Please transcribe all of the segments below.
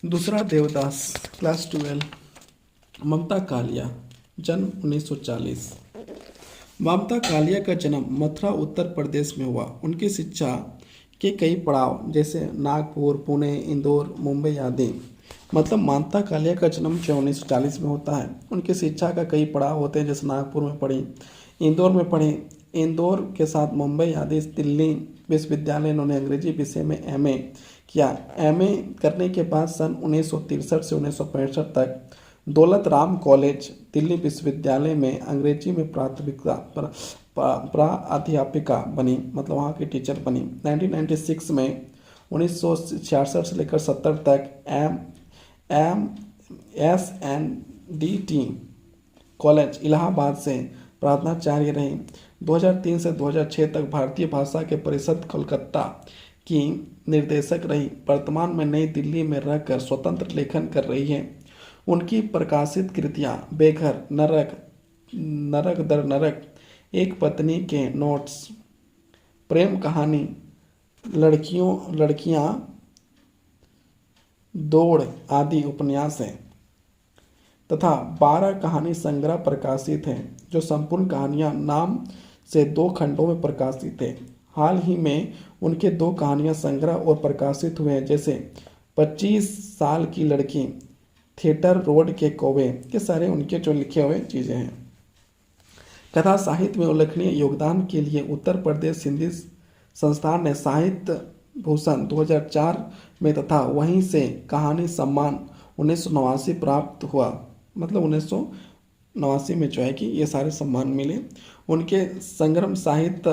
दूसरा देवदास, क्लास 12। ममता कालिया, जन्म 1940। ममता कालिया का जन्म मथुरा उत्तर प्रदेश में हुआ। उनकी शिक्षा के कई पड़ाव जैसे नागपुर, पुणे, इंदौर, मुंबई आदि। मतलब ममता कालिया का जन्म जो 1940 में होता है। उनकी शिक्षा का कई पड़ाव होते हैं, जैसे नागपुर में पढ़ी, इंदौर में पढ़ी, इंदौर के साथ मुंबई आदि। दिल्ली विश्वविद्यालय इन्होंने अंग्रेजी विषय में एमए किया। एमए करने के बाद सन 1963 से 1965 तक दौलत राम कॉलेज दिल्ली विश्वविद्यालय में अंग्रेजी में प्राध्यापिका बनी, मतलब वहाँ की टीचर बनी। 1996 में 1966 से लेकर 70 तक MSNDT कॉलेज इलाहाबाद से प्रार्थनाचार्य रही। 2003 से 2006 तक भारतीय भाषा के परिषद कोलकाता की निर्देशक रही। वर्तमान में नई दिल्ली में रहकर स्वतंत्र लेखन कर रही है। उनकी प्रकाशित कृतियां बेघर, नरक, नरक दर नरक, एक पत्नी के नोट्स, प्रेम कहानी, लड़कियां दौड़ आदि उपन्यास हैं तथा 12 कहानी संग्रह प्रकाशित हैं, जो संपूर्ण कहानियां नाम से 2 खंडों में प्रकाशित है। हाल ही में उनके 2 कहानियां संग्रह और प्रकाशित हुए हैं, जैसे 25 साल की लड़की, थिएटर रोड के कौवे। ये सारे उनके जो लिखे हुए चीज़ें हैं। कथा साहित्य में उल्लेखनीय योगदान के लिए उत्तर प्रदेश हिंदी संस्थान ने साहित्य भूषण 2004 में तथा वहीं से कहानी सम्मान 1989 प्राप्त हुआ। मतलब 1989 में जो है कि ये सारे सम्मान मिले। उनके संग्रह साहित्य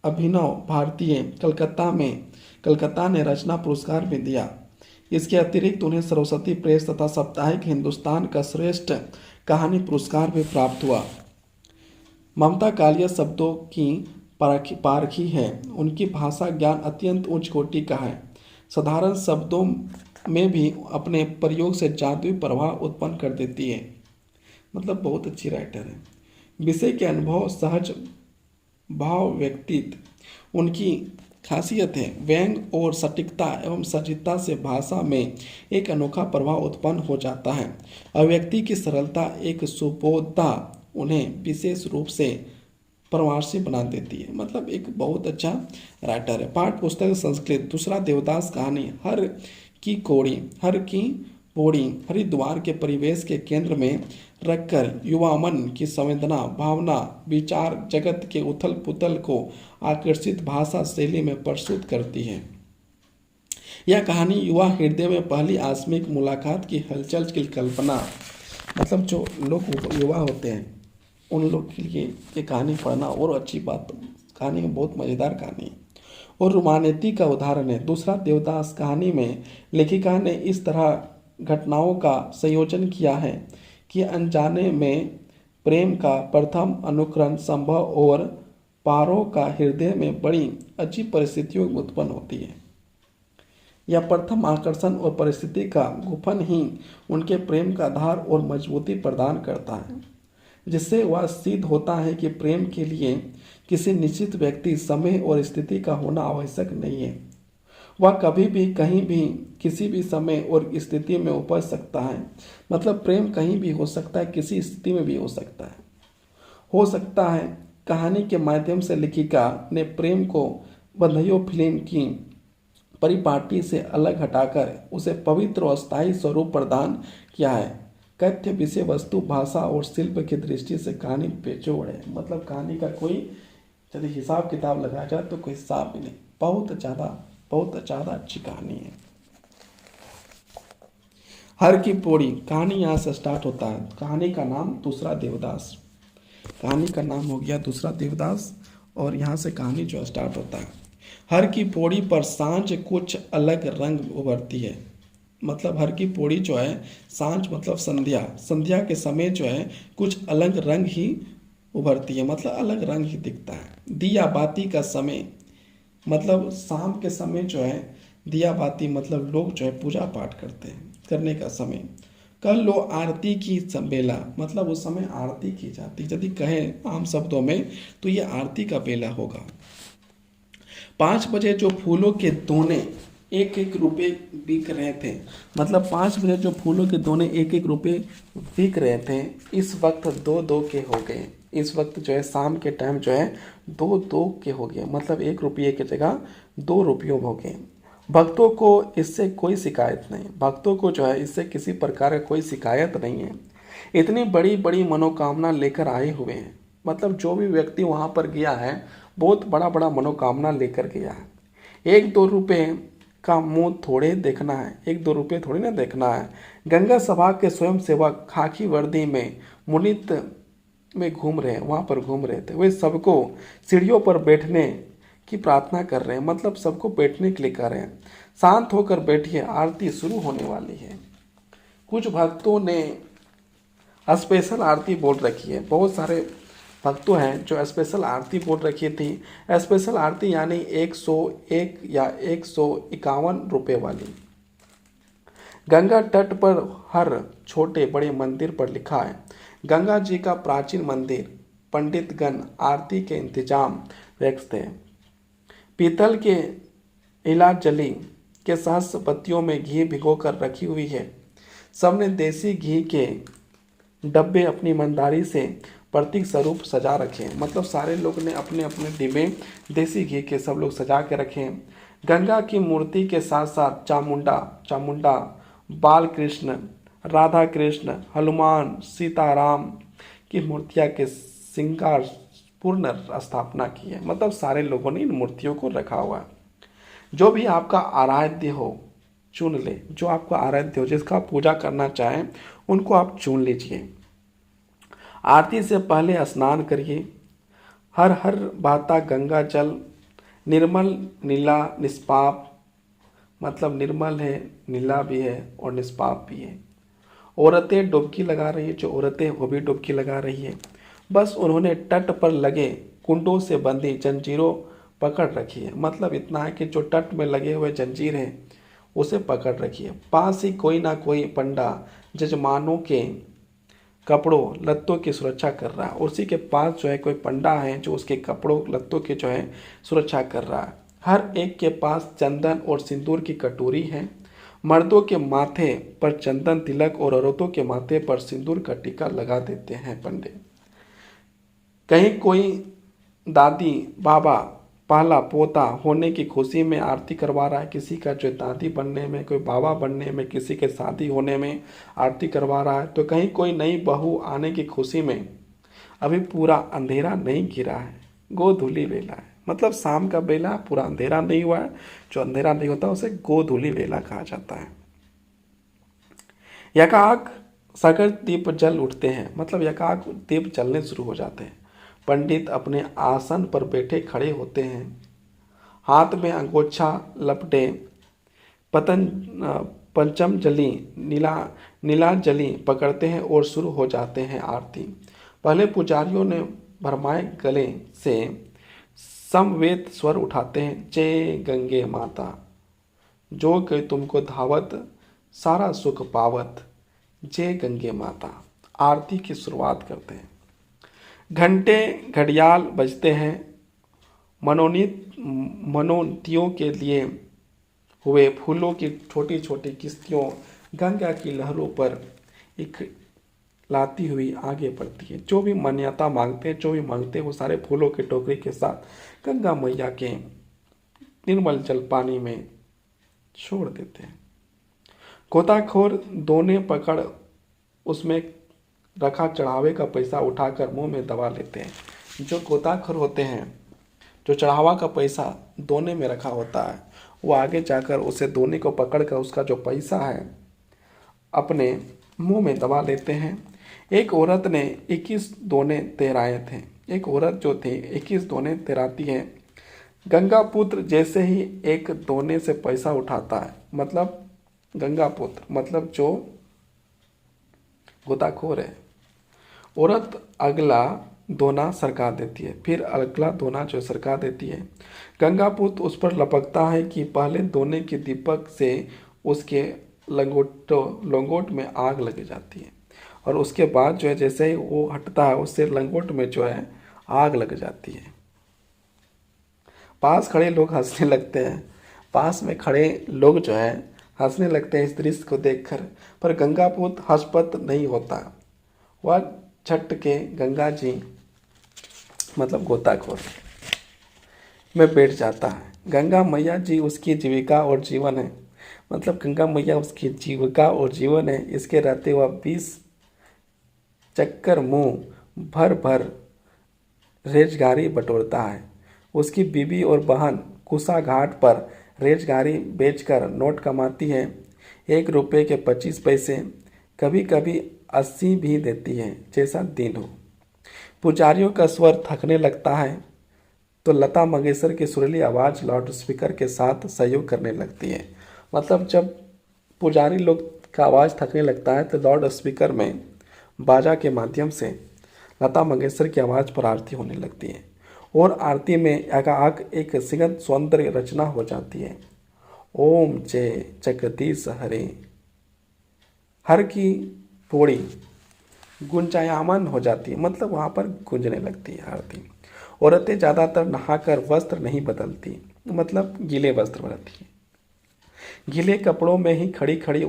अभिनव भारतीय कलकत्ता ने रचना पुरस्कार भी दिया। इसके अतिरिक्त उन्हें सरस्वती प्रेस तथा साप्ताहिक हिंदुस्तान का श्रेष्ठ कहानी पुरस्कार भी प्राप्त हुआ। ममता कालिया शब्दों की पारखी है। उनकी भाषा ज्ञान अत्यंत उच्च कोटि का है। साधारण शब्दों में भी अपने प्रयोग से जादुई प्रभाव उत्पन्न कर देती है। मतलब बहुत अच्छी राइटर है। विषय के अनुभव, सहज भाव व्यक्तित्व उनकी खासियत है। व्यंग और सटीकता एवं सजीवता से भाषा में एक अनोखा प्रभाव उत्पन्न हो जाता है। अभिव्यक्ति की सरलता, एक सुबोधता उन्हें विशेष रूप से प्रवासी बना देती है। मतलब एक बहुत अच्छा राइटर है। पाठ पुस्तक संस्कृत। दूसरा देवदास कहानी हर की पौड़ी हरिद्वार के परिवेश के केंद्र में रखकर युवा मन की संवेदना, भावना, विचार जगत के उथल पुथल को आकर्षित भाषा शैली में प्रस्तुत करती है। यह कहानी युवा हृदय में पहली आकस्मिक मुलाकात की हलचल की कल्पना, मतलब जो लोग युवा होते हैं उन लोग के लिए ये कहानी पढ़ना और अच्छी बात। कहानी में बहुत मज़ेदार कहानी है और रोमानियती का उदाहरण है। दूसरा देवदास कहानी में लेखिका ने इस तरह घटनाओं का संयोजन किया है कि अनजाने में प्रेम का प्रथम अनुकरण संभव और पारों का हृदय में बड़ी अच्छी परिस्थितियों में उत्पन्न होती है। यह प्रथम आकर्षण और परिस्थिति का गुफन ही उनके प्रेम का आधार और मजबूती प्रदान करता है, जिससे वह सिद्ध होता है कि प्रेम के लिए किसी निश्चित व्यक्ति, समय और स्थिति का होना आवश्यक नहीं है। वह कभी भी, कहीं भी, किसी भी समय और स्थिति में उपज सकता है। मतलब प्रेम कहीं भी हो सकता है, किसी स्थिति में भी हो सकता है। कहानी के माध्यम से लेखिका ने प्रेम को बंधुओं फिल्म की परिपाटी से अलग हटाकर उसे पवित्र और स्थायी स्वरूप प्रदान किया है। कथ्य विषय वस्तु, भाषा और शिल्प की दृष्टि से कहानी बेजोड़ है। मतलब कहानी का कोई यदि हिसाब किताब लगाया जाए तो कोई हिसाब भी नहीं। बहुत ज़्यादा अच्छी कहानी है। हर की पौड़ी कहानी यहाँ से स्टार्ट होता है। कहानी का नाम दूसरा देवदास। कहानी का नाम हो गया दूसरा देवदास और यहाँ से कहानी जो स्टार्ट होता है। हर की पौड़ी पर सांझ कुछ अलग रंग उभरती है। मतलब हर की पौड़ी जो है, सांझ मतलब संध्या के समय जो है कुछ अलग रंग ही उभरती है। मतलब अलग रंग ही दिखता है। दिया बाती का समय, मतलब शाम के समय जो है दिया बाती, मतलब लोग जो है पूजा पाठ करने का समय। कल लो आरती की बेला, मतलब उस समय आरती की जाती। यदि कहें आम शब्दों में तो ये आरती का बेला होगा। 5 बजे जो फूलों के दोने एक एक रुपये बिक रहे थे। मतलब 5 बजे जो फूलों के दोने एक एक रुपये बिक रहे थे, इस वक्त 2-2 के हो गए। इस वक्त जो है शाम के टाइम जो है 2-2 के हो गए, मतलब 1 रुपये की जगह 2 रुपयों हो गए। भक्तों को इससे कोई शिकायत नहीं, भक्तों को जो है इससे किसी प्रकार का कोई शिकायत नहीं है। इतनी बड़ी बड़ी मनोकामना लेकर आए हुए हैं। मतलब जो भी व्यक्ति वहाँ पर गया है बहुत बड़ा बड़ा मनोकामना लेकर गया है। 1-2 रुपये का मुंह थोड़े देखना है, 1-2 रुपये थोड़ी ना देखना है। गंगा सभा के स्वयं सेवक खाकी वर्दी में मुनित में घूम रहे हैं, वहाँ पर घूम रहे थे। वे सबको सीढ़ियों पर बैठने की प्रार्थना कर रहे हैं, मतलब सबको बैठने के लिए कर रहे हैं। शांत होकर बैठिए, आरती शुरू होने वाली है। कुछ भक्तों ने स्पेशल आरती बोल रखी है, बहुत सारे भक्तों हैं जो स्पेशल आरती बोल रखी थी। स्पेशल आरती यानी 101 या 151 रुपये वाली। गंगा तट पर हर छोटे बड़े मंदिर पर लिखा है, गंगा जी का प्राचीन मंदिर। पंडितगण आरती के इंतजाम व्यस्त है। पीतल के इलाजली के सहस्र पत्तियों में घी भिगोकर रखी हुई है। सबने देसी घी के डब्बे अपनी ईमानदारी से प्रतीक स्वरूप सजा रखे हैं। मतलब सारे लोग ने अपने अपने डिब्बे देसी घी के सब लोग सजा के रखे हैं। गंगा की मूर्ति के साथ साथ चामुंडा, बाल कृष्ण, राधा कृष्ण, हनुमान, सीताराम की मूर्तियाँ के श्रृंगार पूर्ण स्थापना की है। मतलब सारे लोगों ने इन मूर्तियों को रखा हुआ है। जो भी आपका आराध्य हो चुन ले, जो आपका आराध्य हो, जिसका आप पूजा करना चाहें उनको आप चुन लीजिए। आरती से पहले स्नान करिए। हर हर बहता गंगा जल निर्मल नीला निष्पाप, मतलब निर्मल है, नीला भी है और निष्पाप भी है। औरतें डुबकी लगा रही है, जो औरतें वो भी डुबकी लगा रही है। बस उन्होंने तट पर लगे कुंडों से बंधी जंजीरों पकड़ रखी है। मतलब इतना है कि जो तट में लगे हुए जंजीर है उसे पकड़ रखी है। पास ही कोई ना कोई पंडा जजमानों के कपड़ों लत्तों की सुरक्षा कर रहा है। उसी के पास जो है कोई पंडा है जो उसके कपड़ों लत्तों की जो है सुरक्षा कर रहा है। हर एक के पास चंदन और सिंदूर की कटोरी है। मर्दों के माथे पर चंदन तिलक और औरतों के माथे पर सिंदूर का टीका लगा देते हैं पंडित। कहीं कोई दादी बाबा पहला पोता होने की खुशी में आरती करवा रहा है, किसी का जो दादी बनने में, कोई बाबा बनने में, किसी के शादी होने में आरती करवा रहा है। तो कहीं कोई नई बहू आने की खुशी में अभी पूरा अंधेरा नहीं गिरा है, गोधूली वेला है। मतलब शाम का बेला, पूरा अंधेरा नहीं हुआ है। जो अंधेरा नहीं होता उसे गोधूली वेला कहा जाता है। यकाक सागर दीप जल उठते हैं, मतलब यकाक दीप जलने शुरू हो जाते हैं। पंडित अपने आसन पर बैठे खड़े होते हैं, हाथ में अंगोछा लपटे पंचम जली नीला जली पकड़ते हैं और शुरू हो जाते हैं आरती। पहले पुजारियों ने भरमाए गले से समवेत स्वर उठाते हैं, जय गंगे माता, जो कि तुमको धावत सारा सुख पावत, जय गंगे माता। आरती की शुरुआत करते हैं। घंटे घड़ियाल बजते हैं। मनोनितियों के लिए हुए फूलों की छोटी छोटी किस्तियों गंगा की लहरों पर एक लाती हुई आगे बढ़ती है। जो भी मान्यता मांगते हैं, जो भी मांगते हैं, वो सारे फूलों के टोकरी के साथ गंगा मैया के निर्मल जल पानी में छोड़ देते हैं। गोताखोर दोने पकड़ उसमें रखा चढ़ावे का पैसा उठाकर मुंह में दबा लेते हैं। जो गोताखोर होते हैं, जो चढ़ावा का पैसा दोने में रखा होता है, वो आगे जाकर उसे दोने को पकड़कर उसका जो पैसा है अपने मुंह में दबा लेते हैं। एक औरत ने 21 दोने तैराए थे। एक औरत जो थी 21 दोने तैराती है। गंगा पुत्र जैसे ही एक दोने से पैसा उठाता है, मतलब गंगा पुत्र मतलब जो गोताखोर है, औरत अगला दोना सरका देती है, फिर अगला दोना जो सरका देती है। गंगा पुत्र उस पर लपकता है कि पहले दोने के दीपक से उसके लंगोट में आग लग जाती है, और उसके बाद जो है जैसे ही वो हटता है उससे लंगोट में जो है आग लग जाती है। पास खड़े लोग हंसने लगते हैं। पास में खड़े लोग जो है हंसने लगते हैं इस दृश्य को देखकर, पर गंगापूत हर्षपत नहीं होता। वह झट के गंगा जी मतलब गोताखोर में बैठ जाता है। गंगा मैया जी उसकी जीविका और जीवन है, मतलब गंगा मैया उसकी जीविका और जीवन है। इसके रहते वह 20 चक्कर मुंह भर भर रेजगारी बटोरता है। उसकी बीवी और बहन कुसा घाट पर रेजगारी बेचकर नोट कमाती है। 1 रुपये के 25 पैसे, कभी कभी 80 भी देती है, जैसा दिन हो। पुजारियों का स्वर थकने लगता है तो लता मंगेशकर की सुरीली आवाज़ लाउड स्पीकर के साथ सहयोग करने लगती है। मतलब जब पुजारी लोग का आवाज़ थकने लगता है तो लाउड स्पीकर में बाजा के माध्यम से लता मंगेशकर की आवाज़ पर आरती होने लगती है और आरती में एकाएक एक सिगंध सौंदर्य रचना हो जाती है। ओम जय जगदीश हरे, हर की पौड़ी गुंजायमान हो जाती है, मतलब वहाँ पर गूंजने लगती है आरती। औरतें ज़्यादातर नहाकर वस्त्र नहीं बदलती, मतलब गीले वस्त्र बदलती है। गीले कपड़ों में ही खड़ी खड़ी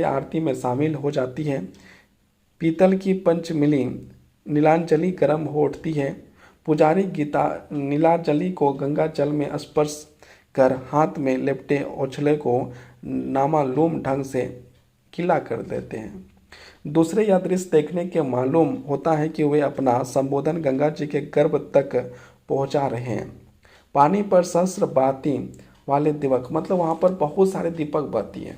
आरती में शामिल हो जाती है। पीतल की पंचमिली नीलांजलि गर्म हो उठती है। पुजारी गीता नीलांजलि को गंगा जल में स्पर्श कर हाथ में लिपटे ओछले को नामालूम ढंग से गीला कर देते हैं। दूसरे यह दृश्य देखने के मालूम होता है कि वे अपना संबोधन गंगा जी के गर्भ तक पहुंचा रहे हैं। पानी पर सहस्र बाती वाले दीपक, मतलब वहाँ पर बहुत सारे दीपक बहती हैं,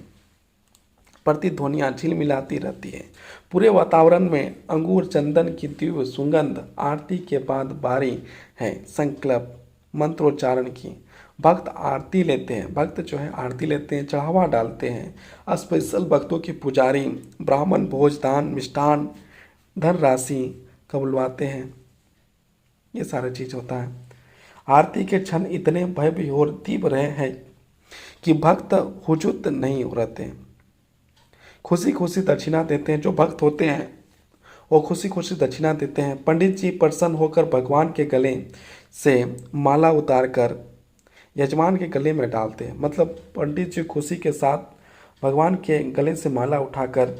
प्रतिध्वनियाँ झिलमिलाती रहती है। पूरे वातावरण में अंगूर चंदन की दिव्य सुगंध। आरती के बाद बारी है संकल्प मंत्रोच्चारण की। भक्त आरती लेते हैं, भक्त जो है आरती लेते हैं, चढ़ावा डालते हैं। स्पेशल भक्तों के पुजारी ब्राह्मण भोजदान मिष्ठान धन राशि कबुलवाते हैं। ये सारा चीज़ होता है। आरती के क्षण इतने भय विभोर तीव्र रहे हैं कि भक्त हुजूत नहीं रहते, खुशी खुशी दक्षिणा देते हैं। जो भक्त होते हैं वो खुशी खुशी दक्षिणा देते हैं। पंडित जी प्रसन्न होकर भगवान के गले से माला उतारकर यजमान के गले में डालते हैं, मतलब पंडित जी खुशी के साथ भगवान के गले से माला उठाकर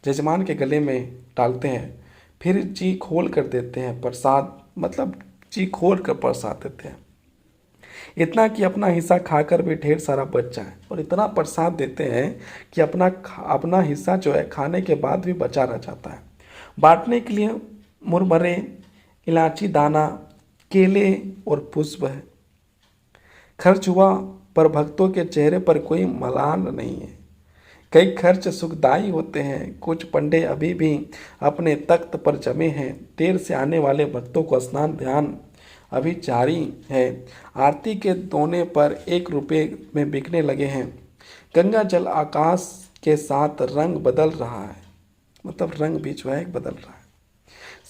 यजमान के गले में डालते हैं। फिर जी खोल कर देते हैं प्रसाद, मतलब जी खोल कर प्रसाद देते हैं। इतना कि अपना हिस्सा खाकर भी ढेर सारा बच जाए, और इतना प्रसाद देते हैं कि अपना हिस्सा जो है खाने के बाद भी बचा रह जाता है। बांटने के लिए मुरमरे, इलायची दाना, केले और पुष्प है। खर्च हुआ पर भक्तों के चेहरे पर कोई मलान नहीं है। कई खर्च सुखदायी होते हैं। कुछ पंडे अभी भी अपने तख्त पर जमे हैं। देर से आने वाले भक्तों को स्नान ध्यान अभी जारी है। आरती के दोने पर 1 रुपये में बिकने लगे हैं। गंगा जल आकाश के साथ रंग बदल रहा है, मतलब रंग भी जो है बदल रहा है।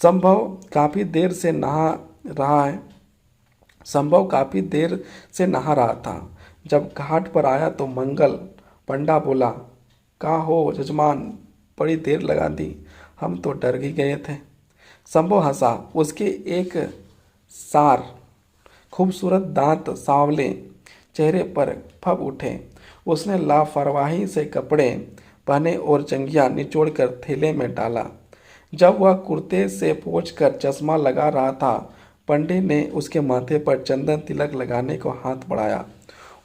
संभव काफ़ी देर से नहा रहा था। जब घाट पर आया तो मंगल पंडा बोला, का हो जजमान, बड़ी देर लगा दी, हम तो डर ही गए थे। संभव हंसा। उसके एक सार खूबसूरत दांत सांवले चेहरे पर फब उठे। उसने लापरवाही से कपड़े पहने और जंघिया निचोड़कर थैले में डाला। जब वह कुर्ते से पोंछकर चश्मा लगा रहा था, पंडित ने उसके माथे पर चंदन तिलक लगाने को हाथ बढ़ाया।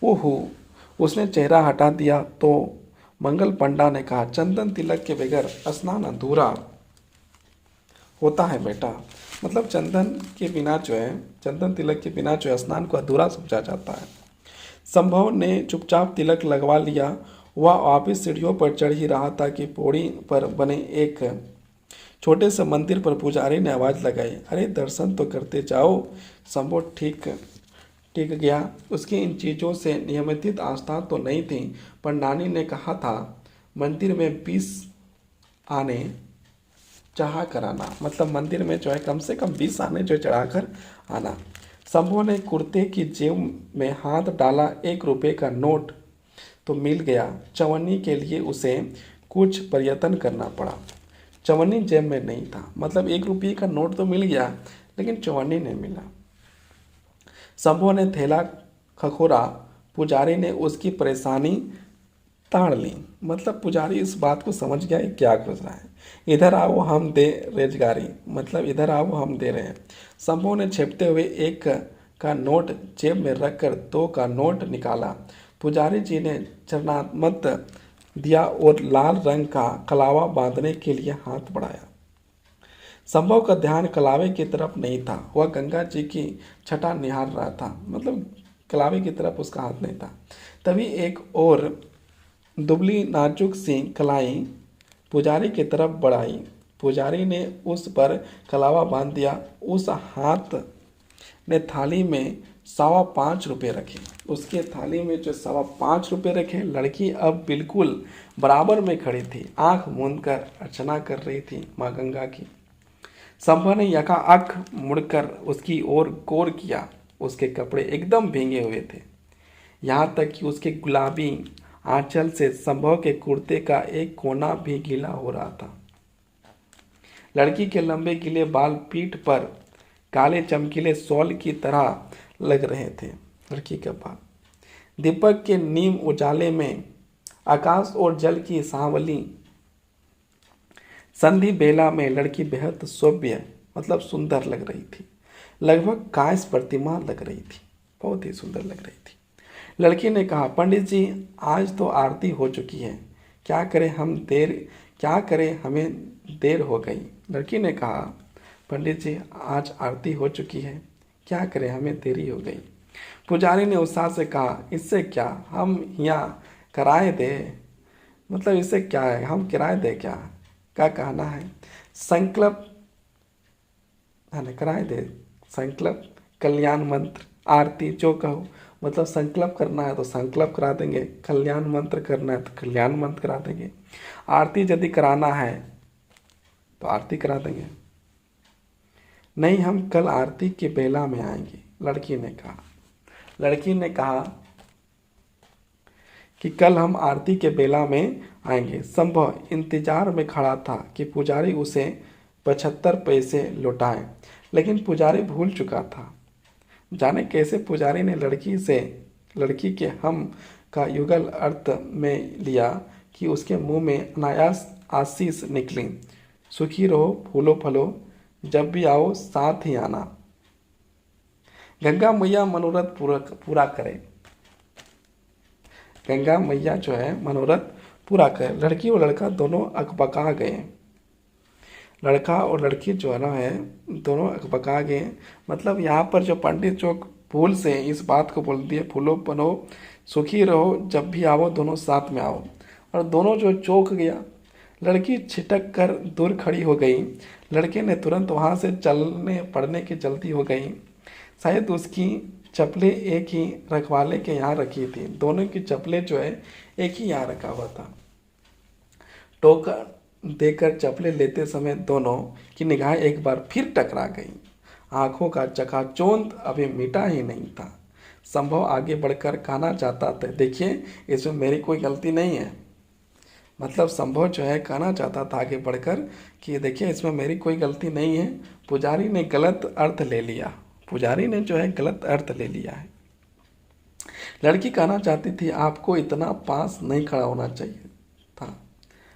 ओहो, उसने चेहरा हटा दिया तो मंगल पंडा ने कहा, चंदन तिलक के बगैर स्नान अधूरा होता है बेटा। मतलब चंदन तिलक के बिना जो है स्नान को अधूरा समझा जाता है। संभव ने चुपचाप तिलक लगवा लिया। वह वापिस सीढ़ियों पर चढ़ ही रहा था कि पौड़ी पर बने एक छोटे से मंदिर पर पुजारी ने आवाज़ लगाई, अरे दर्शन तो करते जाओ। संभव ठीक गया। उसकी इन चीज़ों से नियमित आस्था तो नहीं थी, पर नानी ने कहा था मंदिर में 20 आने चढ़ा कर आना, मतलब मंदिर में जो है कम से कम 20 आने जो चढ़ा कर आना। संभव ने कुर्ते की जेब में हाथ डाला। 1 रुपये का नोट तो मिल गया। चवन्नी के लिए उसे कुछ प्रयत्न करना पड़ा। चवन्नी जेब में नहीं था, मतलब 1 रुपये का नोट तो मिल गया लेकिन चवन्नी नहीं मिला। शंभू ने थैला खखोरा। पुजारी ने उसकी परेशानी ताड़ ली। मतलब पुजारी इस बात को समझ गया ये क्या खोज रहा है। इधर आओ हम दे रेजगारी, मतलब इधर आओ हम दे रहे हैं। शंभू ने छेपते हुए एक का नोट जेब में रखकर 2 का नोट निकाला। पुजारी जी ने चरणामत दिया और लाल रंग का कलावा बांधने के लिए हाथ बढ़ाया। संभव का ध्यान कलावे की तरफ नहीं था, वह गंगा जी की छटा निहार रहा था। मतलब कलावे की तरफ उसका हाथ नहीं था। तभी एक और दुबली नाजुक सी कलाई पुजारी की तरफ बढ़ाई। पुजारी ने उस पर कलावा बांध दिया। उस हाथ ने थाली में 5.25 रखे। उसके थाली में जो 5.25 रखे, लड़की अब बिल्कुल बराबर में खड़ी थी, आंख मूंद कर अर्चना कर रही थी माँ गंगा की। संभव ने यकाअक मुड़कर उसकी ओर गौर किया। उसके कपड़े एकदम भींगे हुए थे, यहाँ तक कि उसके गुलाबी आंचल से संभव के कुर्ते का एक कोना भी गीला हो रहा था। लड़की के लंबे गीले बाल पीठ पर काले चमकीले शॉल की तरह लग रहे थे। लड़की के बाल दीपक के नीम उजाले में आकाश और जल की सांवली संधि बेला में लड़की बेहद सौम्य, मतलब सुंदर लग रही थी। लगभग कांस्य प्रतिमा लग रही थी, बहुत ही सुंदर लग रही थी। लड़की ने कहा, पंडित जी आज तो आरती हो चुकी है, क्या करें हमें देर हो गई। लड़की ने कहा, पंडित जी आज आरती हो चुकी है, क्या करें हमें देरी हो गई। पुजारी ने उत्साह से कहा, इससे क्या, हम यहाँ किराए दे, मतलब इससे क्या है, हम किराए दे क्या कहना है। संकल्प किराए दे, संकल्प, कल्याण मंत्र, आरती जो कहो। मतलब संकल्प करना है तो संकल्प करा देंगे, कल्याण मंत्र करना है तो कल्याण मंत्र करा देंगे, आरती यदि कराना है तो आरती करा देंगे। नहीं, हम कल आरती के बेला में आएंगे, लड़की ने कहा कि कल हम आरती के बेला में आएंगे। संभव इंतजार में खड़ा था कि पुजारी उसे 75 पैसे लौटाए, लेकिन पुजारी भूल चुका था। जाने कैसे पुजारी ने लड़की के हम का युगल अर्थ में लिया कि उसके मुंह में अनायास आशीष निकली। सुखी रहो, फूलो फलो, जब भी आओ साथ ही आना। गंगा मैया मनोरथ पूरा करे। गंगा मैया जो है मनोरथ पूरा करे। लड़की और लड़का दोनों अकबका गए। लड़का और लड़की जो है दोनों अकबका गए। मतलब यहाँ पर जो पंडित जो भूल से इस बात को बोल दिए, फूलो बनो, सुखी रहो, जब भी आओ दोनों साथ में आओ, और दोनों जो चौंक गया। लड़की छिटक कर दूर खड़ी हो गई। लड़के ने तुरंत वहाँ से चलने पड़ने की जल्दी हो गई। शायद उसकी चप्पलें एक ही रखवाले के यहाँ रखी थी। दोनों की चप्पलें जो है एक ही यहाँ रखा हुआ था। टोकन देकर चप्पलें लेते समय दोनों की निगाहें एक बार फिर टकरा गई। आंखों का चकाचौंध अभी मिटा ही नहीं था। संभव आगे बढ़कर कहना चाहता था, देखिए इसमें मेरी कोई गलती नहीं है। मतलब संभव जो है कहना चाहता था आगे बढ़कर कि देखिए इसमें मेरी कोई गलती नहीं है, पुजारी ने गलत अर्थ ले लिया। पुजारी ने जो है गलत अर्थ ले लिया है। लड़की कहना चाहती थी, आपको इतना पास नहीं खड़ा होना चाहिए था।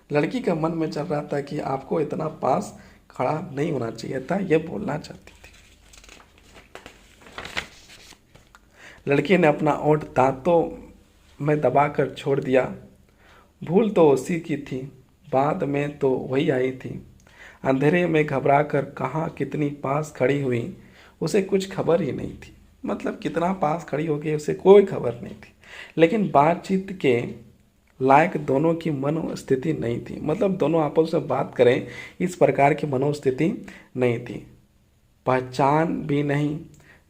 लड़की का मन में चल रहा था कि आपको इतना पास खड़ा नहीं होना चाहिए था, यह बोलना चाहती थी। लड़की ने अपना ओंठ दांतों में दबाकर छोड़ दिया। भूल तो उसी की थी, बाद में तो वही आई थी। अंधेरे में घबराकर कहाँ कितनी पास खड़ी हुई उसे कुछ खबर ही नहीं थी। मतलब कितना पास खड़ी हो गई उसे कोई खबर नहीं थी। लेकिन बातचीत के लायक दोनों की मनोस्थिति नहीं थी। मतलब दोनों आपस में बात करें इस प्रकार की मनोस्थिति नहीं थी। पहचान भी नहीं।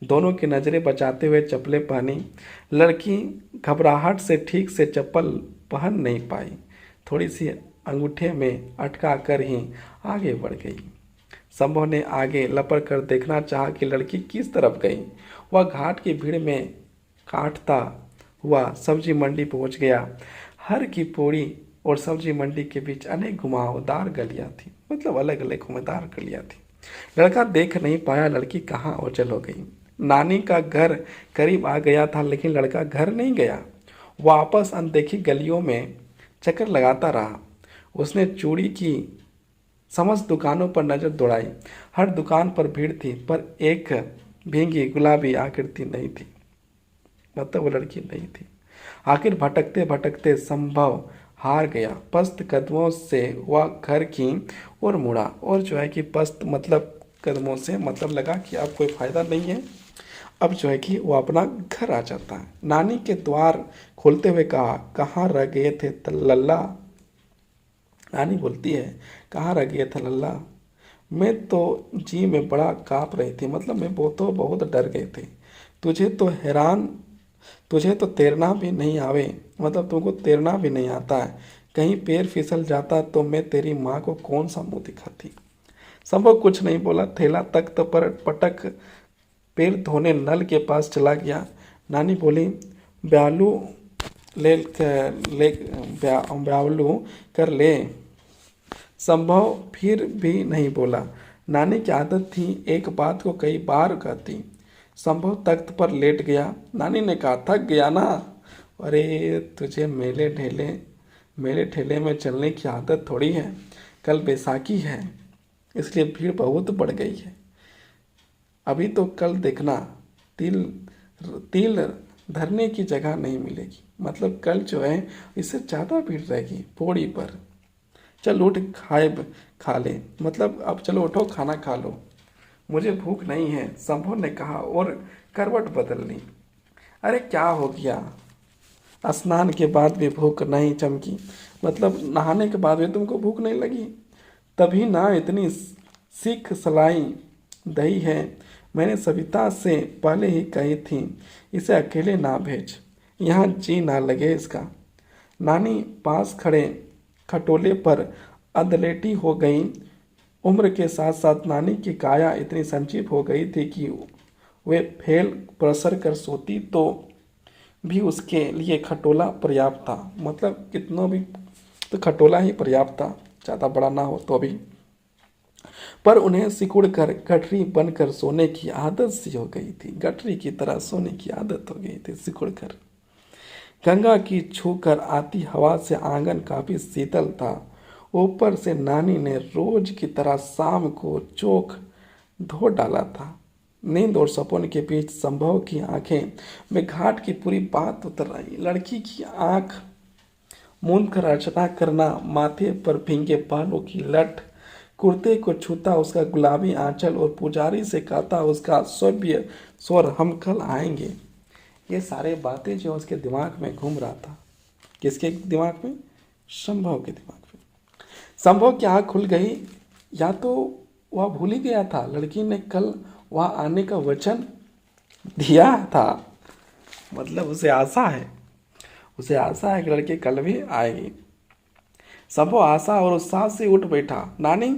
दोनों की नज़रें बचाते हुए चप्पलें पहनी। लड़की घबराहट से ठीक से चप्पल पहन नहीं पाई, थोड़ी सी अंगूठे में अटका कर ही आगे बढ़ गई। संभव ने आगे लपक कर देखना चाहा कि लड़की किस तरफ गई। वह घाट की भीड़ में काटता हुआ सब्जी मंडी पहुंच गया। हर की पौड़ी और सब्जी मंडी के बीच अनेक घुमावदार गलियां थी। मतलब अलग अलग घुमावदार गलियां थी। लड़का देख नहीं पाया लड़की कहाँ ओझल हो गई। नानी का घर करीब आ गया था, लेकिन लड़का घर नहीं गया। वापस अनदेखी गलियों में चक्कर लगाता रहा। उसने चूड़ी की समस्त दुकानों पर नजर दौड़ाई। हर दुकान पर भीड़ थी, पर एक भींगी गुलाबी आकृति नहीं थी। मतलब वो लड़की नहीं थी। आखिर भटकते भटकते संभव हार गया। पस्त कदमों से वह घर की ओर मुड़ा, और जो है कि पस्त मतलब कदमों से मतलब लगा कि अब कोई फायदा नहीं है, अब जो है कि वो अपना घर आ जाता है। नानी के द्वार खोलते हुए कहा, कहाँ रह गए थे लल्ला? नानी बोलती है, कहाँ रह गए थे लल्ला? मैं तो जी में बड़ा काँप रही थी, मतलब मैं बहुत डर गए थे। तुझे तो हैरान तुझे तो तैरना भी नहीं आवे, मतलब तुमको तैरना भी नहीं आता है। कहीं पैर फिसल जाता तो मैं तेरी माँ को कौन सा मुंह दिखाती। संभव कुछ नहीं बोला। थैला तख्त पर पटक पैर धोने नल के पास चला गया। नानी बोली, ब्यालू ले ले ब्यालू कर ले। संभव फिर भी नहीं बोला। नानी की आदत थी एक बात को कई बार कहती। संभव तख्त पर लेट गया। नानी ने कहा, थक गया ना? अरे तुझे मेले ठेले में चलने की आदत थोड़ी है। कल बैसाखी है, इसलिए भीड़ बहुत बढ़ गई है। अभी तो कल देखना, तिल तिल धरने की जगह नहीं मिलेगी। मतलब कल जो है इससे ज़्यादा भीड़ रहेगी पौड़ी पर। चल उठ, खा ले, मतलब अब चलो उठो, खाना खा लो, मुझे भूख नहीं है, संभव ने कहा और करवट बदल ली। अरे क्या हो गया? स्नान के बाद भी भूख नहीं चमकी? मतलब नहाने के बाद भी तुमको भूख नहीं लगी? तभी ना इतनी सीख सलाई दही है। मैंने सविता से पहले ही कही थी, इसे अकेले ना भेज, यहाँ जी ना लगे इसका। नानी पास खड़े खटोले पर अधलेटी हो गई। उम्र के साथ साथ नानी की काया इतनी संचित हो गई थी कि वे फैल प्रसर कर सोती तो भी उसके लिए खटोला पर्याप्त था। मतलब कितनों भी तो खटोला ही पर्याप्त था, ज़्यादा बड़ा ना हो तो भी। पर उन्हें सिकुड़ कर गठरी बनकर सोने की आदत सी हो गई थी। गठरी की तरह सोने की आदत हो गई थी सिकुड़ कर। गंगा की छूकर आती हवा से आंगन काफी शीतल था। ऊपर से नानी ने रोज की तरह शाम को चोख धो डाला था। नींद और सपन के बीच संभव की आंखें में घाट की पूरी बात उतर आई। लड़की की आंख मूंद कर अर्चना करना, माथे पर भींगे बालों की लट, कुर्ते को छूता उसका गुलाबी आंचल और पुजारी से कहता उसका सभ्य स्वर, हम कल आएंगे। ये सारे बातें जो उसके दिमाग में घूम रहा था। किसके दिमाग में? संभव के दिमाग में। संभव की आँख खुल गई, या तो वह भूल ही गया था लड़की ने कल वहाँ आने का वचन दिया था। मतलब उसे आशा है कि लड़की कल भी आएगी। संभव आशा और उत्साह से उठ बैठा। नानी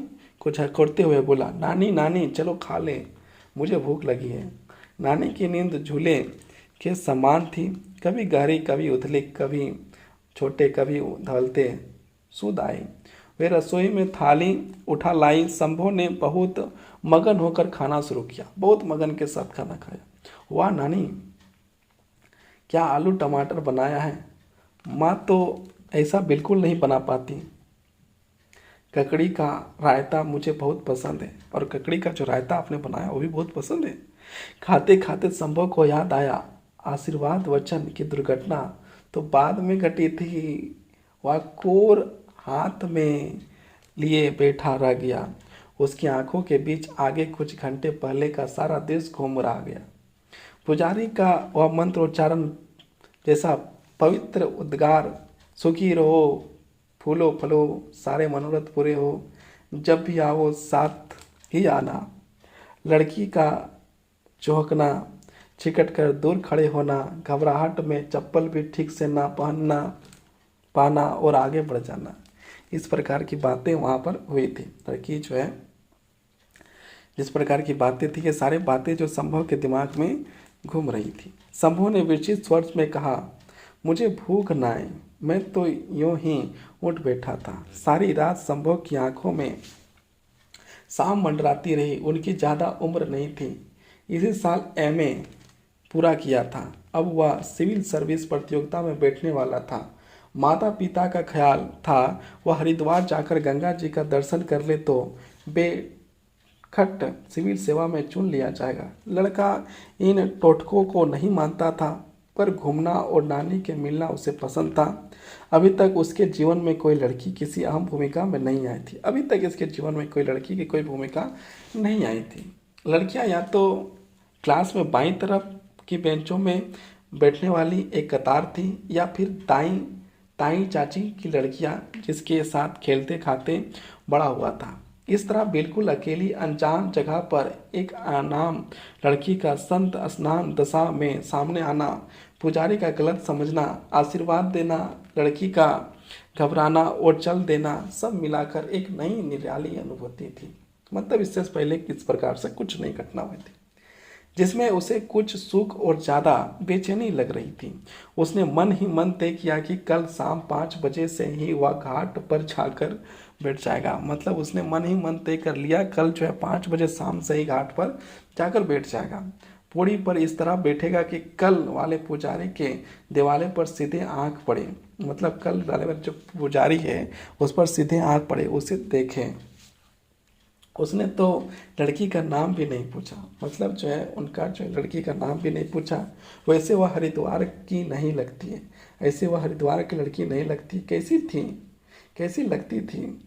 कुछ हकड़ते हुए बोला, नानी नानी चलो खा ले, मुझे भूख लगी है। नानी की नींद झूले के समान थी, कभी गहरी कभी उथली, कभी छोटे कभी धवलते सुध आई। वे रसोई में थाली उठा लाई। संभव ने बहुत मगन होकर खाना शुरू किया, बहुत मगन के साथ खाना खाया। वाह नानी, क्या आलू टमाटर बनाया है? माँ तो ऐसा बिल्कुल नहीं बना पाती। ककड़ी का रायता मुझे बहुत पसंद है, और ककड़ी का जो रायता आपने बनाया वो भी बहुत पसंद है। खाते खाते संभव को याद आया, आशीर्वाद वचन की दुर्घटना तो बाद में घटी थी। वह कोर हाथ में लिए बैठा रह गया। उसकी आंखों के बीच आगे कुछ घंटे पहले का सारा देश घूम रहा गया। पुजारी का वह मंत्रोच्चारण जैसा पवित्र उद्गार, सुखी रहो, फूलो फलो, सारे मनोरथ पूरे हो, जब भी आओ साथ ही आना। लड़की का चौंकना, छिकट कर दूर खड़े होना, घबराहट में चप्पल भी ठीक से ना पाना और आगे बढ़ जाना, इस प्रकार की बातें वहाँ पर हुई थी। लड़की जो है जिस प्रकार की बातें थी, ये सारे बातें जो संभव के दिमाग में घूम रही थी। संभव ने विचित्र स्वर में कहा, मुझे भूख ना आई, मैं तो यूं ही उठ बैठा था। सारी रात संभव की आंखों में शाम मंडराती रही। उनकी ज़्यादा उम्र नहीं थी, इसी साल एमए पूरा किया था। अब वह सिविल सर्विस प्रतियोगिता में बैठने वाला था। माता पिता का ख्याल था वह हरिद्वार जाकर गंगा जी का दर्शन कर ले तो बेखट सिविल सेवा में चुन लिया जाएगा। लड़का इन टोटकों को नहीं मानता था, पर घूमना और नानी के मिलना उसे पसंद था। अभी तक उसके जीवन में कोई लड़की किसी अहम भूमिका में नहीं आई थी। अभी तक इसके जीवन में कोई लड़की की कोई भूमिका नहीं आई थी। लड़कियां या तो क्लास में बाईं तरफ की बेंचों में बैठने वाली एक कतार थी, या फिर दाई ताई चाची की लड़कियां जिसके साथ खेलते खाते बड़ा हुआ था। इस तरह बिल्कुल अकेली अनजान जगह पर एक अनाम लड़की का संत स्नान दशा में सामने आना, पुजारी का गलत समझना, आशीर्वाद देना, लड़की का घबराना और चल देना, सब मिलाकर एक नई निराली अनुभूति थी। मतलब इससे पहले किस प्रकार से कुछ नई घटना हुई थी जिसमें उसे कुछ सुख और ज़्यादा बेचैनी लग रही थी। उसने मन ही मन तय किया कि कल शाम 5 बजे से ही वह घाट पर जाकर बैठ जाएगा। मतलब उसने मन ही मन तय कर लिया, कल जो है 5 बजे शाम से ही घाट पर जाकर बैठ जाएगा। पौड़ी पर इस तरह बैठेगा कि कल वाले पुजारी के दिवाले पर सीधे आंख पड़े। मतलब कल वाले जो पुजारी है उस पर सीधे आंख पड़े, उसे देखे। उसने तो लड़की का नाम भी नहीं पूछा। मतलब जो है उनका जो लड़की का नाम भी नहीं पूछा। वैसे वह हरिद्वार की नहीं लगती है, ऐसे वह हरिद्वार की लड़की नहीं लगती। कैसी थी, कैसी लगती थी?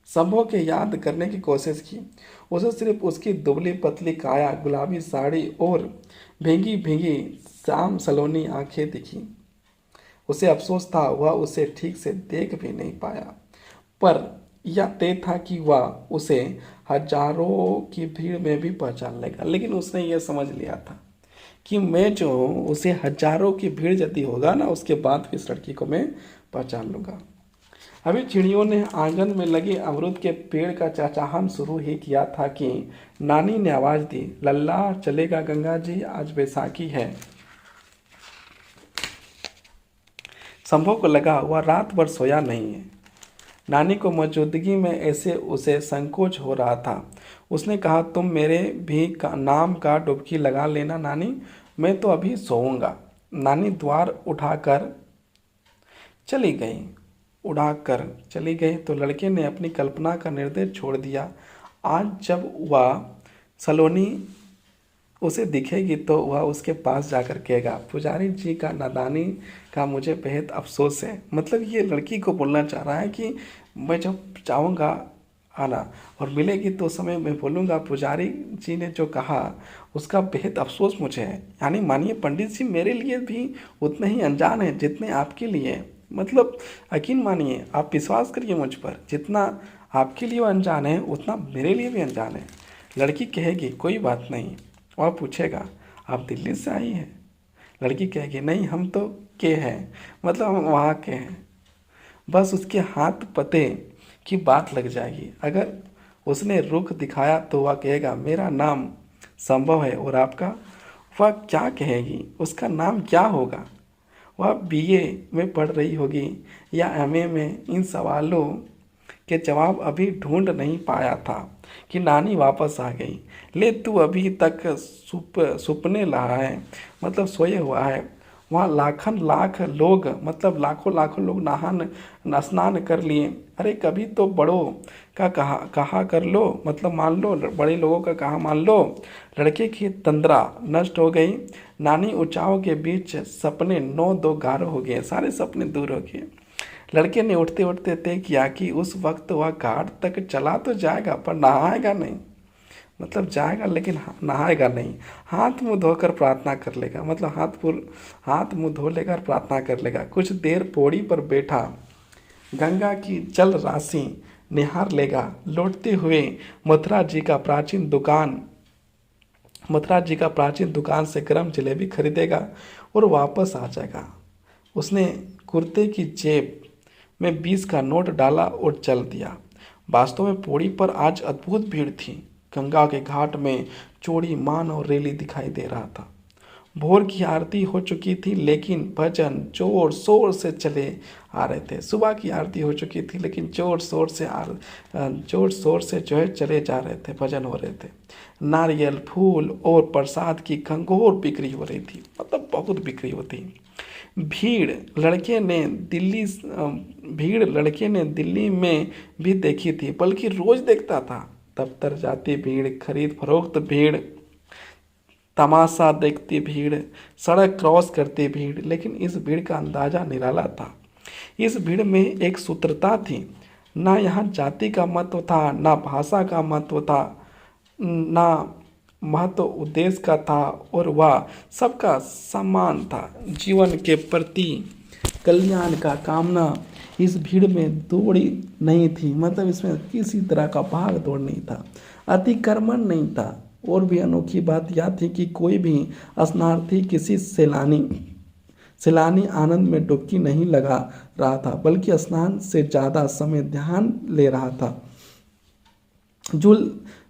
संभव के याद करने की कोशिश की। उसे सिर्फ उसकी दुबली पतली काया, गुलाबी साड़ी और भीगी भीगी शाम सलोनी आंखें दिखी। उसे अफसोस था वह उसे ठीक से देख भी नहीं पाया, पर यह तय था कि वह उसे हजारों की भीड़ में भी पहचान लेगा। लेकिन उसने यह समझ लिया था कि मैं जो उसे हजारों की भीड़ यदि होगा ना, उसके बाद इस लड़की को मैं पहचान लूँगा। अभी चिड़ियों ने आंगन में लगे अमरूद के पेड़ का चहचहान शुरू ही किया था कि नानी ने आवाज़ दी, लल्ला चलेगा गंगा जी, आज बैसाखी है। संभव को लगा वह रात भर सोया नहीं है। नानी को मौजूदगी में ऐसे उसे संकोच हो रहा था। उसने कहा, तुम मेरे भी नाम का डुबकी लगा लेना नानी, मैं तो अभी सोऊंगा। नानी द्वार उठाकर चली गई तो लड़के ने अपनी कल्पना का निर्देश छोड़ दिया। आज जब वह सलोनी उसे दिखेगी तो वह उसके पास जाकर कहेगा, पुजारी जी का नादानी का मुझे बेहद अफसोस है। मतलब ये लड़की को बोलना चाह रहा है कि मैं जब चाहूँगा आना और मिलेगी तो उस समय मैं बोलूँगा पुजारी जी ने जो कहा उसका बेहद अफसोस मुझे है। यानी मानिए पंडित जी मेरे लिए भी उतने ही अनजान हैं जितने आपके लिए। मतलब यकीन मानिए, आप विश्वास करिए मुझ पर, जितना आपके लिए वो अनजान है उतना मेरे लिए भी अनजान है। लड़की कहेगी, कोई बात नहीं। वह पूछेगा, आप दिल्ली से आई हैं? लड़की कहेगी, नहीं हम तो के हैं, मतलब हम वहाँ के हैं। बस उसके हाथ पते की बात लग जाएगी। अगर उसने रुख दिखाया तो वह कहेगा, मेरा नाम संभव है और आपका? वह क्या कहेगी, उसका नाम क्या होगा? वह बीए में पढ़ रही होगी या एमए में? इन सवालों के जवाब अभी ढूंढ नहीं पाया था कि नानी वापस आ गई। ले तू अभी तक सुपने रहा है, मतलब सोए हुआ है। वहाँ लाख लोग, मतलब लाखों लोग स्नान कर लिए। अरे कभी तो बड़ों का कहा कर लो, मतलब मान लो, बड़े लोगों का कहा मान लो। लड़के की तंद्रा नष्ट हो गई। नानी ऊंचाओं के बीच सपने 9-2 गारो हो गए, सारे सपने दूर हो गए। लड़के ने उठते उठते तय किया कि उस वक्त वह घाट तक चला तो जाएगा पर नहाएगा नहीं। मतलब जाएगा लेकिन नहाएगा नहीं। हाथ मुंह धोकर प्रार्थना कर लेगा, मतलब हाथ मुंह धो लेगा और प्रार्थना कर लेगा। कुछ देर पौड़ी पर बैठा गंगा की जल राशि निहार लेगा। लौटते हुए मथुरा जी का प्राचीन दुकान से गर्म जलेबी खरीदेगा और वापस आ जाएगा। उसने कुर्ते की जेब में 20 का नोट डाला और चल दिया। वास्तव में पौड़ी पर आज अद्भुत भीड़ थी। गंगा के घाट में चौड़ी मान और रैली दिखाई दे रहा था। भोर की आरती हो चुकी थी, लेकिन भजन जोर शोर से चले आ रहे थे। सुबह की आरती हो चुकी थी, लेकिन जोर शोर से जो है चले जा रहे थे, भजन हो रहे थे। नारियल, फूल और प्रसाद की घंघोर बिक्री हो रही थी, मतलब बहुत बिक्री होती। भीड़ लड़के ने दिल्ली भीड़ लड़के ने दिल्ली में भी देखी थी, बल्कि रोज देखता था। दफ्तर जाती भीड़, खरीद फरोख्त भीड़, तमाशा देखती भीड़, सड़क क्रॉस करती भीड़। लेकिन इस भीड़ का अंदाजा निराला था। इस भीड़ में एक सूत्रता थी। ना यहाँ जाति का महत्व था, ना भाषा का महत्व था, ना महत्व उद्देश्य का था, और वह सबका सम्मान था। जीवन के प्रति कल्याण का कामना इस भीड़ में दौड़ी नहीं थी, मतलब इसमें किसी तरह का भाग दौड़ नहीं था, अतिक्रमण नहीं था। और भी अनोखी बात यह थी कि कोई भी स्नार्थी किसी सैलानी आनंद में डुबकी नहीं लगा रहा था, बल्कि स्नान से ज़्यादा समय ध्यान ले रहा था।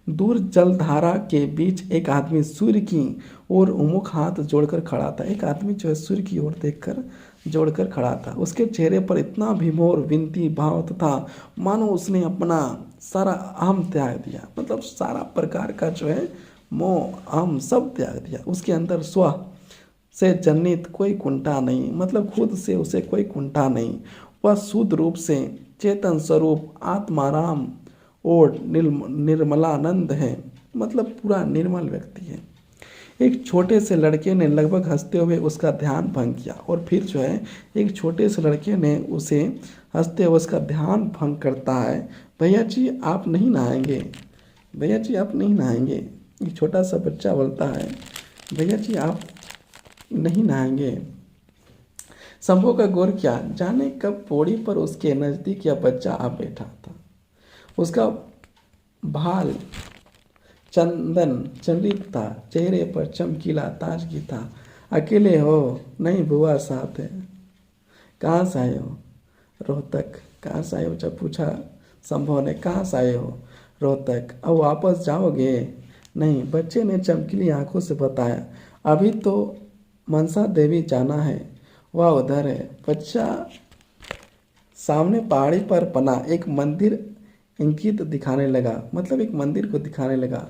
दूर जलधारा के बीच एक आदमी सूर्य की ओर उन्मुख हाथ जोड़कर खड़ा था। एक आदमी जो है सूर्य की ओर देखकर जोड़कर खड़ा था। उसके चेहरे पर इतना विमोर विनती भाव था, मानो उसने अपना सारा अहम त्याग दिया, मतलब सारा प्रकार का जो है मोह अहम सब त्याग दिया। उसके अंदर स्व से जनित कोई कुंठा नहीं, मतलब खुद से उसे कोई कुंठा नहीं। वह शुद्ध रूप से चेतन स्वरूप आत्माराम और निर्मलानंद है, मतलब पूरा निर्मल व्यक्ति है। एक छोटे से लड़के ने लगभग हंसते हुए उसका ध्यान भंग किया, और फिर जो है एक छोटे से लड़के ने उसे हंसते हुए उसका ध्यान भंग करता है। भैया जी आप नहीं नहाएंगे, भैया जी आप नहीं नहाएंगे। एक छोटा सा बच्चा बोलता है, भैया जी आप नहीं नहाएंगे। शंभू का गौर क्या, जाने कब पौड़ी पर उसके नज़दीक यह बच्चा आ बैठा था। उसका भाल चंदन चंद्रित था, चेहरे पर चमकीला ताजगी था। अकेले हो? नहीं बुआ साथ है। कहाँ से आए हो? रोहतक। कहाँ से आए हो? जब पूछा संभव ने, कहाँ से आए हो? रोहतक। अब वापस जाओगे? नहीं, बच्चे ने चमकीली आंखों से बताया। अभी तो मनसा देवी जाना है, वह उधर है। बच्चा सामने पहाड़ी पर बना एक मंदिर इंगित दिखाने लगा, मतलब एक मंदिर को दिखाने लगा।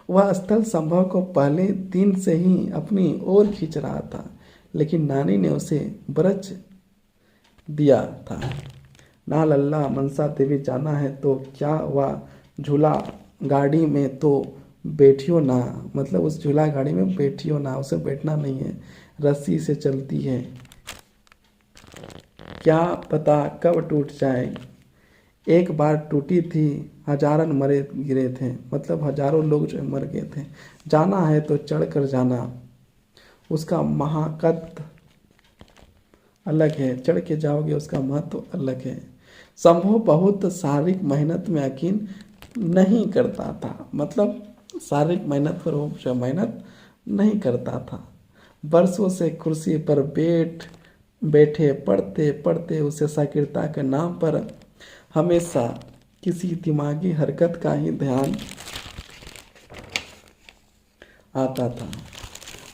वह स्थल संभव को पहले दिन से ही अपनी ओर खींच रहा था, लेकिन नानी ने उसे ब्रज दिया था। ना लल्ला, मनसा देवी जाना है तो क्या वह झूला गाड़ी में तो बैठियो ना, मतलब उस झूला गाड़ी में बैठियो ना, उसे बैठना नहीं है, रस्सी से चलती है, क्या पता कब टूट जाए। एक बार टूटी थी, हजारन मरे गिरे थे, मतलब हजारों लोग जो मर गए थे। जाना है तो चढ़ कर जाना, उसका महाकत अलग है, चढ़ के जाओगे उसका महत्व अलग है। संभव बहुत शारीरिक मेहनत में यकीन नहीं करता था, मतलब शारीरिक मेहनत पर वो जो मेहनत नहीं करता था। बरसों से कुर्सी पर बैठे पढ़ते पढ़ते उसे शागिर्दता के नाम पर हमेशा किसी दिमागी हरकत का ही ध्यान आता था।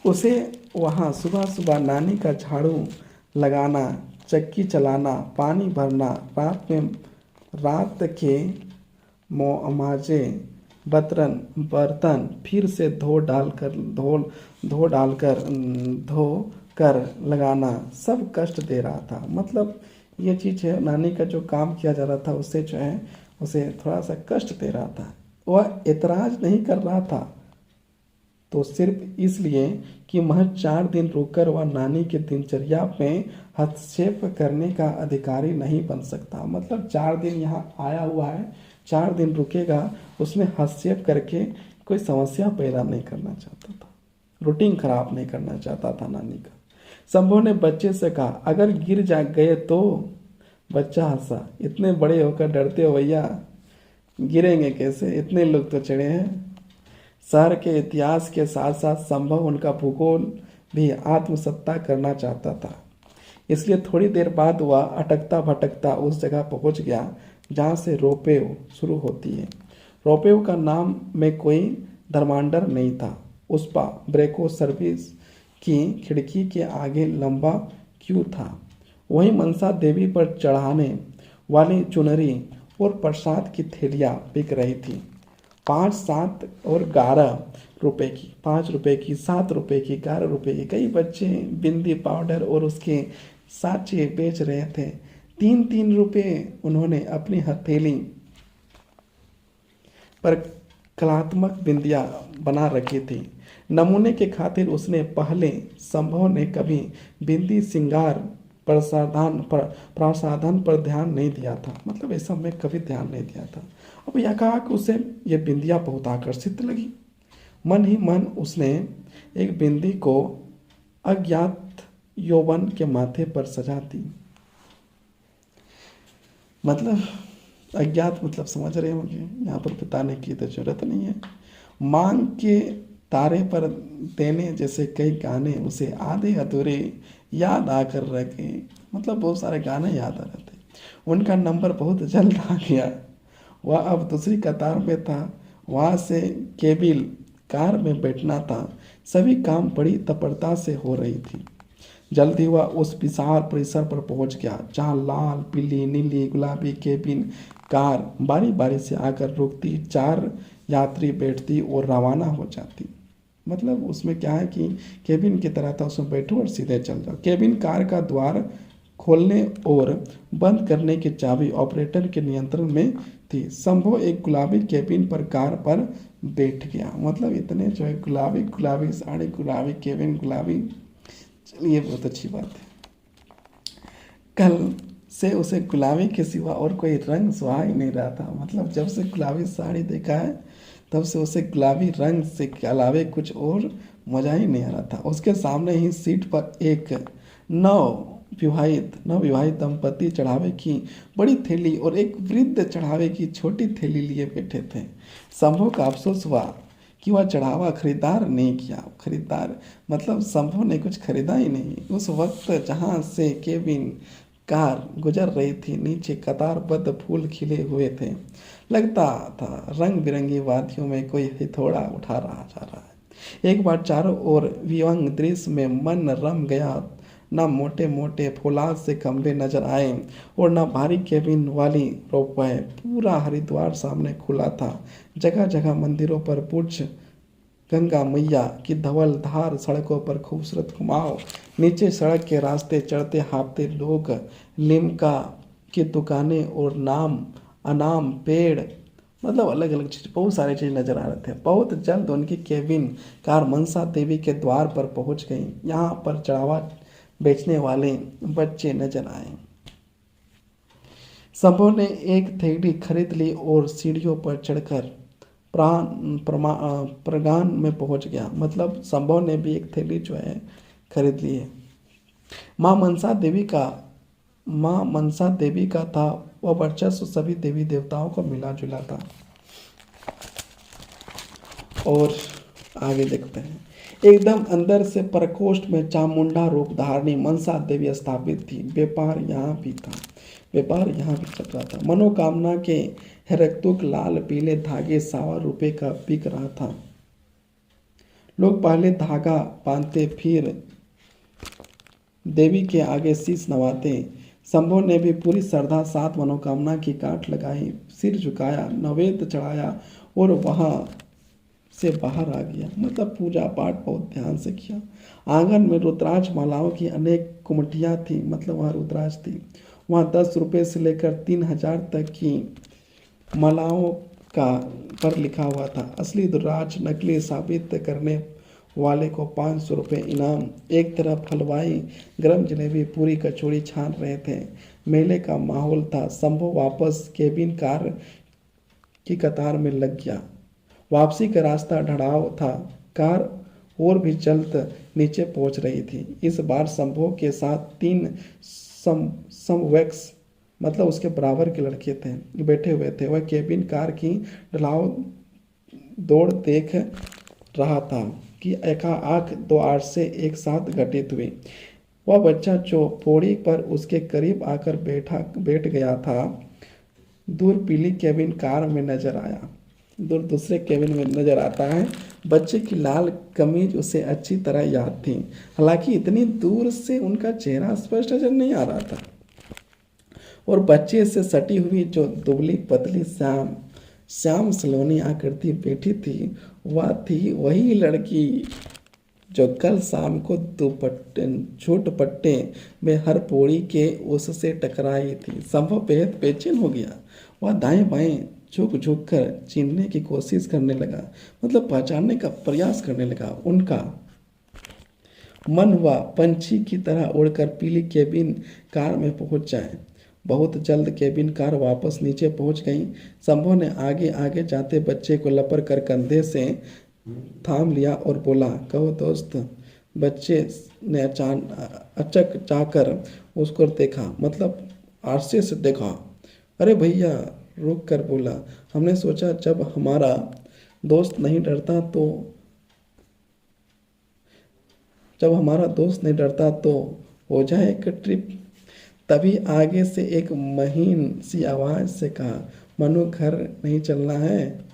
उसे वहाँ सुबह सुबह नानी का झाड़ू लगाना, चक्की चलाना, पानी भरना, रात के माजे बर्तन फिर से धो कर लगाना सब कष्ट दे रहा था। मतलब ये चीज़ है, नानी का जो काम किया जा रहा था उससे जो है उसे थोड़ा सा कष्ट दे रहा था। वह एतराज नहीं कर रहा था तो सिर्फ इसलिए कि महज 4 दिन रुककर वह नानी के दिनचर्या में हस्तक्षेप करने का अधिकारी नहीं बन सकता। मतलब 4 दिन यहाँ आया हुआ है, 4 दिन रुकेगा, उसमें हस्तक्षेप करके कोई समस्या पैदा नहीं करना चाहता था, रूटीन खराब नहीं करना चाहता था नानी का। शंभू ने बच्चे से कहा, अगर गिर जा गए तो? बच्चा हंसा, इतने बड़े होकर डरते हो भैया, गिरेंगे कैसे, इतने लोग तो चढ़े हैं। शहर के इतिहास के साथ साथ संभव उनका भूगोल भी आत्मसत्ता करना चाहता था। इसलिए थोड़ी देर बाद वह अटकता भटकता उस जगह पहुंच गया जहां से रोपवे शुरू होती है। रोपवे का नाम में कोई धर्मांडर नहीं था, उस पर ब्रेको सर्विस कि खिड़की के आगे लंबा क्यों था। वहीं मनसा देवी पर चढ़ाने वाली चुनरी और प्रसाद की थैलियाँ बिक रही थी। 5, 7 और 11 रुपए की, 5 रुपए की, 7 रुपए की, 11 रुपए की। कई बच्चे बिंदी पाउडर और उसके साँचे बेच रहे थे। 3-3 रुपए उन्होंने अपनी हथेली पर कलात्मक बिंदियाँ बना रखी थी। नमूने के खातिर उसने पहले संभव ने कभी बिंदी सिंगार प्रसाधन पर ध्यान नहीं दिया था। मतलब इस सब में कभी ध्यान नहीं दिया था। अब यह कहा कि उसे ये बिंदियाँ बहुत आकर्षित लगी। मन ही मन उसने एक बिंदी को अज्ञात यौवन के माथे पर सजा दी। मतलब अज्ञात मतलब समझ रहे होंगे, यहाँ पर बताने की तो जरूरत नहीं है। मांग के तारे पर देने जैसे कई गाने उसे आधे अधूरे याद आकर रह गए। मतलब बहुत सारे गाने याद आ रहे थे। उनका नंबर बहुत जल्द आ गया। वह अब दूसरी कतार में था। वहाँ से केबिल कार में बैठना था। सभी काम बड़ी तत्परता से हो रही थी। जल्द ही वह उस विशाल परिसर पर पहुंच गया जहां लाल, पीली, नीली, गुलाबी केबिन कार बारी बारी से आकर रुकती, 4 यात्री बैठती और रवाना हो जाती। मतलब उसमें क्या है कि केबिन की तरह था, उसमें बैठो और सीधे चल जाओ। केबिन कार का द्वार खोलने और बंद करने की चाबी ऑपरेटर के नियंत्रण में थी। संभव एक गुलाबी केबिन पर कार पर बैठ गया। मतलब इतने जो है गुलाबी गुलाबी साड़ी, गुलाबी केबिन, गुलाबी। चलिए बहुत अच्छी बात है। कल से उसे गुलाबी के सिवा और कोई रंग सुहा ही नहीं रहा था। मतलब जब से गुलाबी साड़ी देखा है तब से उसे गुलाबी रंग से के अलावे कुछ और मजा ही नहीं आ रहा था। उसके सामने ही सीट पर एक नवविवाहित दंपति चढ़ावे की बड़ी थैली और एक वृद्ध चढ़ावे की छोटी थैली लिए बैठे थे। संभव का अफसोस हुआ कि वह चढ़ावा खरीदार नहीं किया। खरीदार मतलब संभव ने कुछ खरीदा ही नहीं। उस वक्त जहाँ से केबिन कार गुजर रही थी नीचे कतारबद्ध फूल खिले हुए थे। लगता था रंग बिरंगी वादियों में कोई हिथौड़ा उठा रहा जा रहा है। एक बार चारों ओर विहंग दृश्य में मन रम गया। न मोटे मोटे फौलाद से खंभे नजर आए और न भारी केबिन वाली रोपवे। पूरा हरिद्वार सामने खुला था। जगह जगह मंदिरों पर बुर्ज, गंगा मैया की धवल धार, सड़कों पर खूबसूरत घुमाव, नीचे सड़क के रास्ते चढ़ते हाँफते लोग, लिमका की दुकानें और नाम अनाम पेड़। मतलब अलग अलग चीज, बहुत सारी चीज नजर आ रहे थे। बहुत जल्द उनकी केबिन कार मनसा देवी के द्वार पर पहुंच गई। यहाँ पर चढ़ावा बेचने वाले बच्चे नजर आए। संभव ने एक थैली खरीद ली और सीढ़ियों पर चढ़कर प्रगान में पहुंच गया। मतलब संभव ने भी एक थैली जो है खरीद ली है। माँ मनसा देवी का था वह वर्चस्व सभी देवी देवताओं को मिला जुला था। और आगे देखते हैं। एकदम अंदर से प्रकोष्ठ में चामुंडा रूप धारणी मनसा देवी स्थापित थी। व्यापार यहाँ भी चल रहा था। मनोकामना के हरकतुक लाल पीले धागे 1.25 रुपए का बिक रहा था। लोग पहले धागा बांधते, फिर देवी के आगे शीश नवाते। संभव ने भी पूरी श्रद्धा साथ मनोकामना की गांठ लगाई, सिर झुकाया, नैवेद्य चढ़ाया और वहां से बाहर आ गया। मतलब पूजा पाठ बहुत ध्यान से किया। आंगन में रुद्राक्ष मालाओं की अनेक कुमटियाँ थी। मतलब वहाँ रुद्राक्ष थी। वहाँ 10 रुपये से लेकर 3000 तक की मालाओं का पर लिखा हुआ था। असली रुद्राक्ष नकली साबित करने वाले को 500 रुपये इनाम। एक तरफ हलवाई गरम जलेबी पूरी कचौड़ी छान रहे थे। मेले का माहौल था। संभव वापस केबिन कार की कतार में लग गया। वापसी का रास्ता ढड़ाव था। कार और भी जल्द नीचे पहुंच रही थी। इस बार संभव के साथ 3 समवयस्क मतलब उसके बराबर के लड़के थे, बैठे हुए थे। वह केबिन कार की ढलाव दौड़ देख रहा था कि एकाएक 2 आरसे एक साथ घटित हुई। वह बच्चा जो पौड़ी पर उसके करीब आकर बैठ गया था, दूर पीली केबिन कार में नजर आया। दूसरे केबिन में नजर आता है। बच्चे की लाल कमीज उसे अच्छी तरह याद थी, हालांकि इतनी दूर से उनका चेहरा स्पष्ट नजर नहीं आ रहा था। और बच्चे से सटी हुई जो दुबली पतली श्याम श्याम सलोनी आकृति बैठी थी, वह थी वही लड़की जो कल शाम को दुपट्टे छोट पट्टे में हर पौड़ी के उससे टकराई थी। संभव बेहद बेचैन हो गया। वह दाएं बाएं झुक झुक कर चिन्हने की कोशिश करने लगा, मतलब पहचानने का प्रयास करने लगा। उनका मन हुआ पंछी की तरह उड़कर पीली केबिन कार में पहुंच जाए। बहुत जल्द केबिन कार वापस नीचे पहुंच गई। शंभू ने आगे आगे जाते बच्चे को लपड़ कर कंधे से थाम लिया और बोला, कहो दोस्त। बच्चे ने अचक जाकर उसको देखा, मतलब आरसे से देखा। अरे भैया, रुक कर बोला, हमने सोचा जब हमारा दोस्त नहीं डरता तो हो जाए एक ट्रिप। तभी आगे से एक महीन सी आवाज से कहा, मनु घर नहीं चलना है।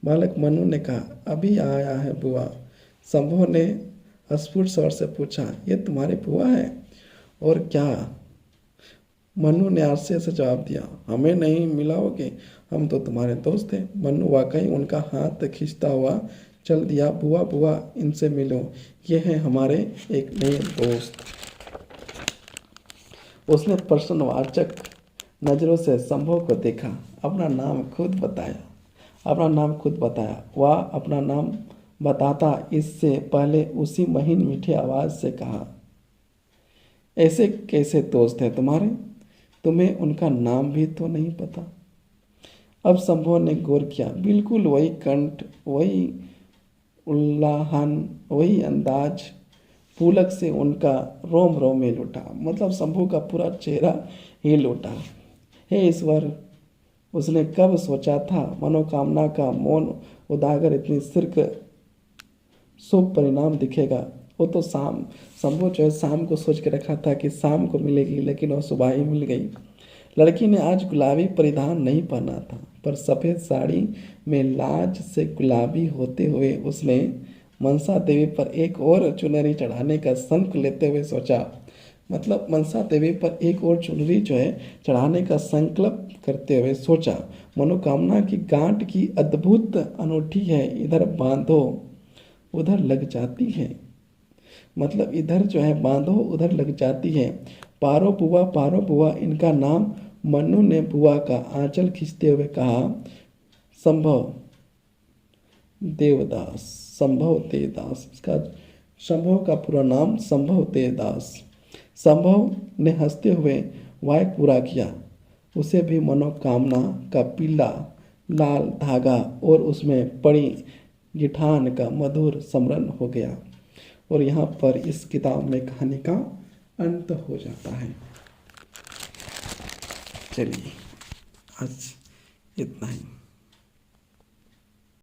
बालक मनु ने कहा, अभी आया है बुआ। शंभू ने अस्फुट स्वर से पूछा, ये तुम्हारी बुआ है? और क्या? मनु ने आश्चर्य से जवाब दिया, हमें नहीं मिलाओगे? हम तो तुम्हारे दोस्त थे। मनु वाकई उनका हाथ खींचता हुआ चल दिया। बुआ बुआ, इनसे मिलो, ये हैं हमारे एक नए दोस्त। उसने प्रश्नवाचक नजरों से शंभू को देखा, अपना नाम खुद बताया। वह अपना नाम बताता इससे पहले उसी महीन मीठी आवाज से कहा, ऐसे कैसे दोस्त हैं तुम्हारे? तुम्हें उनका नाम भी तो नहीं पता। अब शंभू ने गौर किया, बिल्कुल वही कंठ, वही उल्लाहन, वही अंदाज। पुलक से उनका रोम रोम हिल उठा, मतलब शंभू का पूरा चेहरा हिल उठा। हे ईश्वर, उसने कब सोचा था मनोकामना का मौन उदागर इतनी सिर्क शुभ परिणाम दिखेगा। वो तो शंभू जो है शाम को सोच के रखा था कि शाम को मिलेगी, लेकिन वो सुबह ही मिल गई। लड़की ने आज गुलाबी परिधान नहीं पहना था, पर सफ़ेद साड़ी में लाज से गुलाबी होते हुए उसने मनसा देवी पर एक और चुनरी चढ़ाने का संकल्प लेते हुए सोचा, मतलब मनसा देवी पर एक और चुनरी जो है चढ़ाने का संकल्प करते हुए सोचा, मनोकामना की गांठ की अद्भुत अनूठी है, इधर बांधो उधर लग जाती है, मतलब इधर जो है बांधो उधर लग जाती है। पारो बुआ, इनका नाम। मन्नू ने बुआ का आंचल खींचते हुए कहा, संभव देवदास। इसका संभव का पूरा नाम संभव देवदास। संभव ने हंसते हुए वाक्य पूरा किया। उसे भी मनोकामना का पीला लाल धागा और उसमें पड़ी गिठान का मधुर स्मरण हो गया। और यहाँ पर इस किताब में कहानी का अंत हो जाता है। चलिए आज इतना ही।